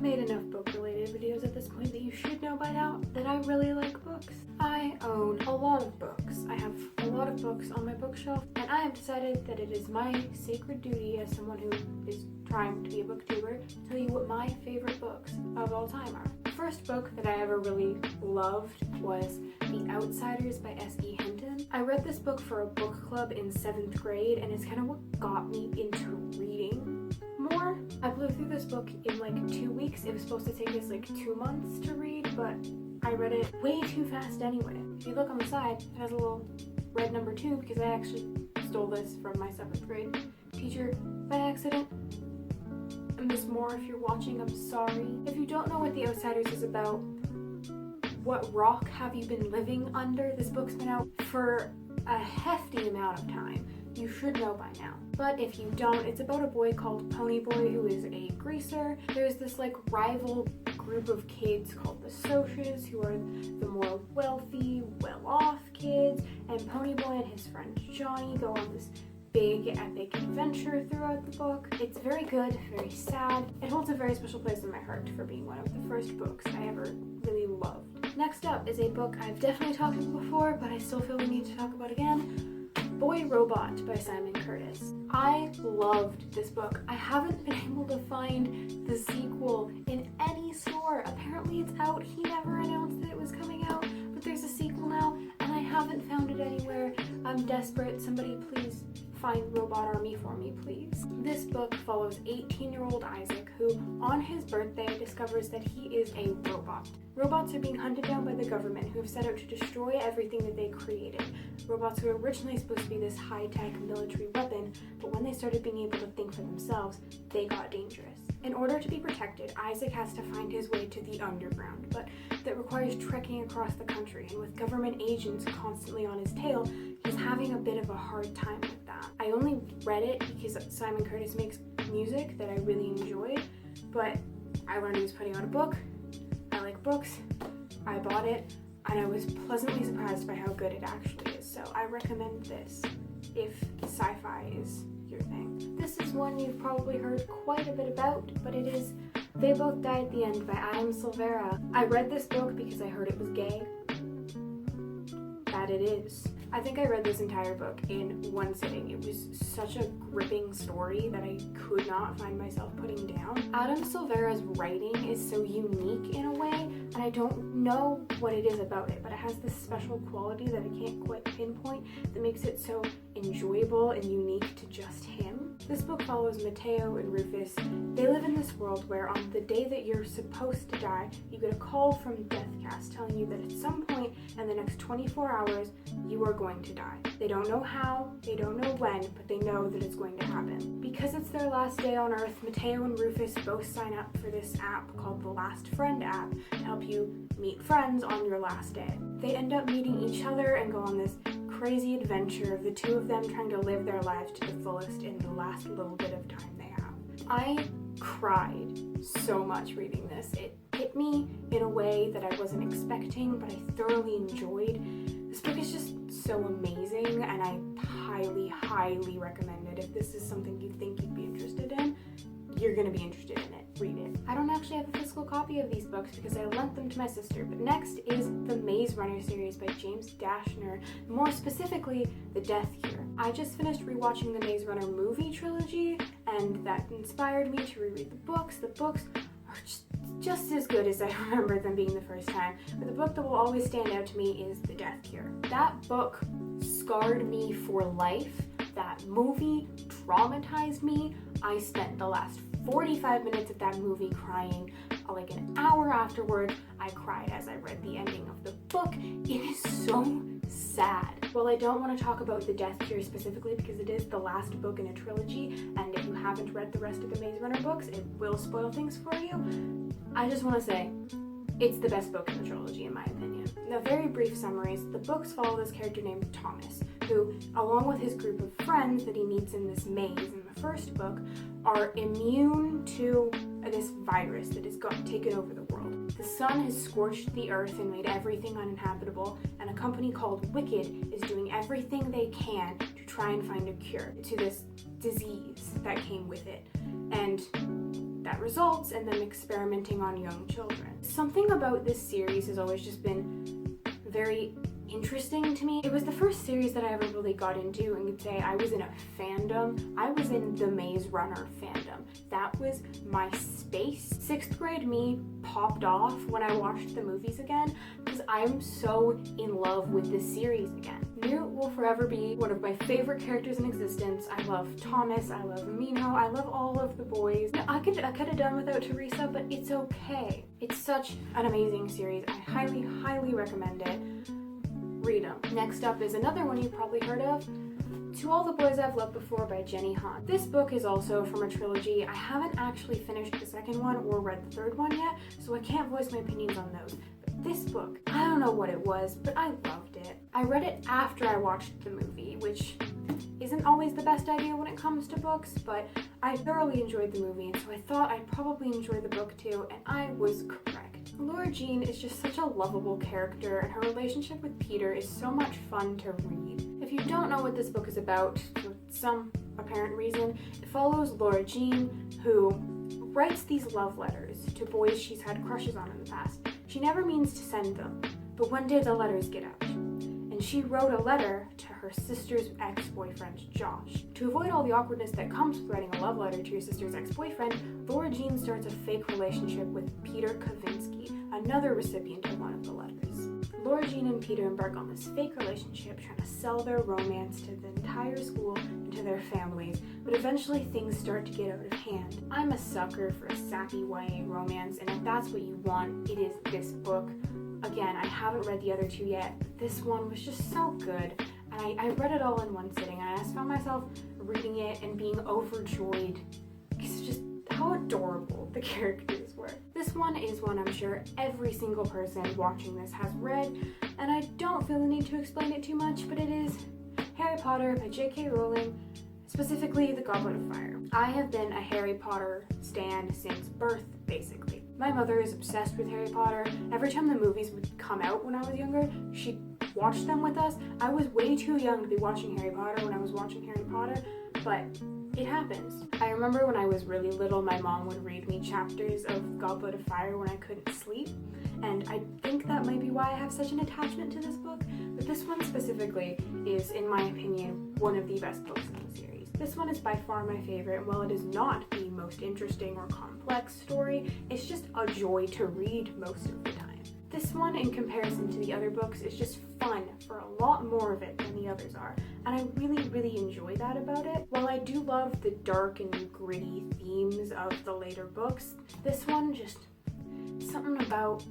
made enough book-related videos at this point that you should know by now that I really like books. I own a lot of books. I have a lot of books on my bookshelf, and I have decided that it is my sacred duty as someone who is trying to be a booktuber to tell you what my favorite books of all time are. The first book that I ever really loved was The Outsiders by S.E. Hinton. I read this book for a book club in 7th grade, and it's kind of what got me into reading more. I blew through this book in like 2 weeks. It was supposed to take us like 2 months to read, but I read it way too fast anyway. If you look on the side, it has a little red number 2 because I actually stole this from my 7th grade teacher by accident. And there's more if you're watching, I'm sorry. If you don't know what The Outsiders is about, what rock have you been living under? This book's been out for a hefty amount of time. You should know by now. But if you don't, it's about a boy called Ponyboy who is a greaser. There's this like rival group of kids called the Socias who are the more wealthy, well-off kids, and Ponyboy and his friend Johnny go on this big epic adventure throughout the book. It's very good, very sad. It holds a very special place in my heart for being one of the first books I ever really loved. Next up is a book I've definitely talked about before, but I still feel we need to talk about again. Boy Robot by Simon Curtis. I loved this book. I haven't been able to find the sequel in any store. Apparently it's out. He never announced that it was coming out, but there's a sequel now, and I haven't found it anywhere. I'm desperate. Somebody please find Robot Army for me, please. This book follows 18-year-old Isaac, who on his birthday discovers that he is a robot. Robots are being hunted down by the government, who have set out to destroy everything that they created. Robots were originally supposed to be this high-tech military weapon, but when they started being able to think for themselves, they got dangerous. In order to be protected, Isaac has to find his way to the underground, but that requires trekking across the country, and with government agents constantly on his tail, he's having a bit of a hard time with that. I only read it because Simon Curtis makes music that I really enjoyed, but I learned he was putting out a book. I like books. I bought it, and I was pleasantly surprised by how good it actually is, so I recommend this if sci-fi is your thing. This is one you've probably heard quite a bit about, but it is They Both Die at the End by Adam Silvera. I read this book because I heard it was gay. That it is. I think I read this entire book in one sitting. It was such a gripping story that I could not find myself putting down. Adam Silvera's writing is so unique in a way, and I don't know what it is about it, but it has this special quality that I can't quite pinpoint that makes it so enjoyable and unique to just him. This book follows Mateo and Rufus. They live in this world where on the day that you're supposed to die, you get a call from Deathcast telling you that at some point in the next 24 hours, you are going to die. They don't know how, they don't know when, but they know that it's going to happen. Because it's their last day on Earth, Mateo and Rufus both sign up for this app called the Last Friend app to help you meet friends on your last day. They end up meeting each other and go on this crazy adventure of the two of them trying to live their lives to the fullest in the last little bit of time they have. I cried so much reading this. It hit me in a way that I wasn't expecting, but I thoroughly enjoyed. This book is just so amazing, and I highly, highly recommend it. If this is something you think you'd be interested in, you're gonna be interested in it. Read it. I don't actually have a physical copy of these books because I lent them to my sister, but next is the Maze Runner series by James Dashner, more specifically, The Death Cure. I just finished rewatching the Maze Runner movie trilogy, and that inspired me to reread the books. The books are just as good as I remember them being the first time, but the book that will always stand out to me is The Death Cure. That book scarred me for life. That movie traumatized me. I spent the last 45 minutes of that movie crying. Like an hour afterward, I cried as I read the ending of the book. It is so sad. Well, I don't want to talk about The Death Cure specifically because it is the last book in a trilogy, and if you haven't read the rest of the Maze Runner books, it will spoil things for you. I just want to say, it's the best book in the trilogy in my opinion. Now, very brief summaries. The books follow this character named Thomas, who, along with his group of friends that he meets in this maze in the first book, are immune to this virus that has taken over the world. The sun has scorched the earth and made everything uninhabitable, and a company called Wicked is doing everything they can to try and find a cure to this disease that came with it. And that results in them experimenting on young children. Something about this series has always just been very interesting to me. It was the first series that I ever really got into and could say I was in a fandom. I was in the Maze Runner fandom. That was my space. 6th grade me popped off when I watched the movies again because I'm so in love with this series again. Newt will forever be one of my favorite characters in existence. I love Thomas, I love Mino, I love all of the boys. I could have done without Teresa, but it's okay. It's such an amazing series. I highly, highly recommend it. Read them. Next up is another one you've probably heard of, To All the Boys I've Loved Before by Jenny Han. This book is also from a trilogy. I haven't actually finished the second one or read the third one yet, so I can't voice my opinions on those. But this book, I don't know what it was, but I loved it. I read it after I watched the movie, which isn't always the best idea when it comes to books, but I thoroughly enjoyed the movie, and so I thought I'd probably enjoy the book too, and I was correct. Laura Jean is just such a lovable character, and her relationship with Peter is so much fun to read. If you don't know what this book is about, for some apparent reason, it follows Laura Jean, who writes these love letters to boys she's had crushes on in the past. She never means to send them, but one day the letters get out. And she wrote a letter to her sister's ex-boyfriend, Josh. To avoid all the awkwardness that comes with writing a love letter to your sister's ex-boyfriend, Laura Jean starts a fake relationship with Peter Kavinsky, another recipient of one of the letters. Laura Jean and Peter embark on this fake relationship, trying to sell their romance to the entire school and to their families, but eventually things start to get out of hand. I'm a sucker for a sappy YA romance, and if that's what you want, it is this book. Again, I haven't read the other two yet, but this one was just so good, and I read it all in one sitting, and I just found myself reading it and being overjoyed because just how adorable the characters were. This one is one I'm sure every single person watching this has read, and I don't feel the need to explain it too much, but it is Harry Potter by J.K. Rowling, specifically The Goblet of Fire. I have been a Harry Potter stan since birth, basically. My mother is obsessed with Harry Potter. Every time the movies would come out when I was younger, she'd watch them with us. I was way too young to be watching Harry Potter when I was watching Harry Potter, but it happens. I remember when I was really little, my mom would read me chapters of Goblet of Fire when I couldn't sleep, and I think that might be why I have such an attachment to this book, but this one specifically is, in my opinion, one of the best books in the series. This one is by far my favorite, and while it is not the most interesting or complex story, it's just a joy to read most of the time. This one, in comparison to the other books, is just fun for a lot more of it than the others are, and I really, really enjoy that about it. While I do love the dark and gritty themes of the later books, this one just, something about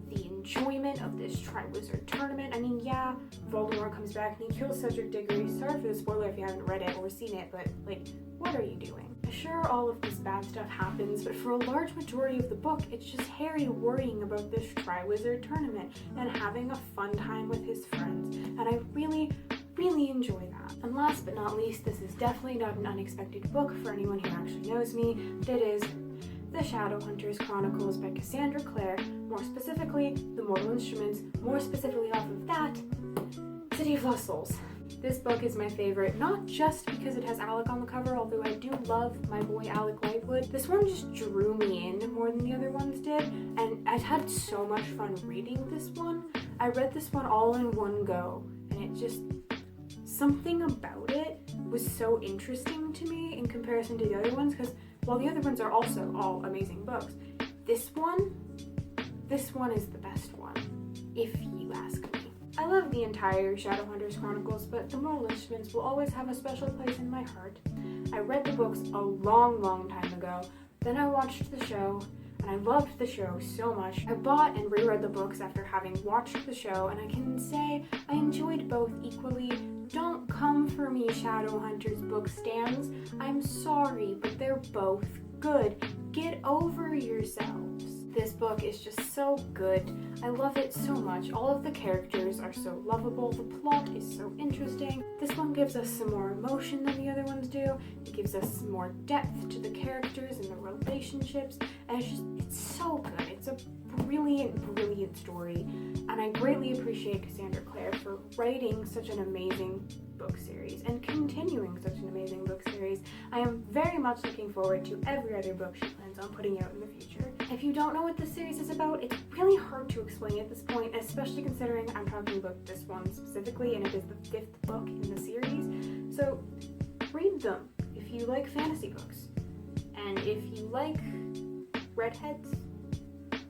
the enjoyment of this Triwizard Tournament. I mean, yeah, Voldemort comes back and he kills Cedric Diggory. Sorry for the spoiler if you haven't read it or seen it, but, like, what are you doing? Sure, all of this bad stuff happens, but for a large majority of the book, it's just Harry worrying about this Triwizard Tournament and having a fun time with his friends, and I really, really enjoy that. And last but not least, this is definitely not an unexpected book for anyone who actually knows me, but it is The Shadowhunters Chronicles by Cassandra Clare, more specifically, The Mortal Instruments, more specifically off of that, City of Lost Souls. This book is my favorite, not just because it has Alec on the cover, although I do love my boy Alec Lightwood. This one just drew me in more than the other ones did, and I've had so much fun reading this one. I read this one all in one go, and it just, something about it was so interesting to me in comparison to the other ones, because while the other ones are also all amazing books, this one is the best one, if you ask me. I love the entire Shadowhunters Chronicles, but The Mortal Instruments will always have a special place in my heart. I read the books a long, long time ago, then I watched the show, and I loved the show so much. I bought and reread the books after having watched the show, and I can say I enjoyed both equally. Don't come for me, Shadowhunters book stans. I'm sorry, but they're both good. Get over yourselves. This book is just so good. I love it so much. All of the characters are so lovable. The plot is so interesting. This one gives us some more emotion than the other ones do. It gives us more depth to the characters and the relationships. And it's so good. It's a brilliant, brilliant story, and I greatly appreciate Cassandra Clare for writing such an amazing book series and continuing such an amazing book series. I am very much looking forward to every other book she plans on putting out in the future. If you don't know what this series is about, it's really hard to explain at this point, especially considering I'm talking about this one specifically, and it is the 5th book in the series. So read them if you like fantasy books, and if you like redheads.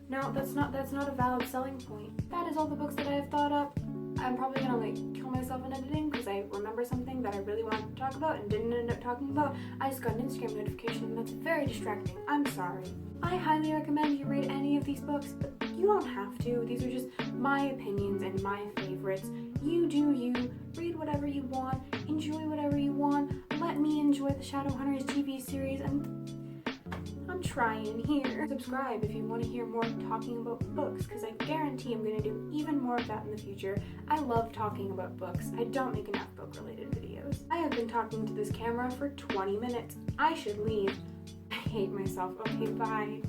No, that's not a valid selling point. That is all the books that I have thought up. I'm probably gonna kill myself in editing because I remember something that I really wanted to talk about and didn't end up talking about. I just got an Instagram notification and that's very distracting. I'm sorry. I highly recommend you read any of these books, but you don't have to. These are just my opinions and my favorites. You do you. Read whatever you want. Enjoy whatever you want. Let me enjoy the Shadowhunters TV series, and I'm trying here. Subscribe if you want to hear more talking about books, because I guarantee I'm going to do even more of that in the future. I love talking about books. I don't make enough book-related videos. I have been talking to this camera for 20 minutes. I should leave. I hate myself. Okay, bye.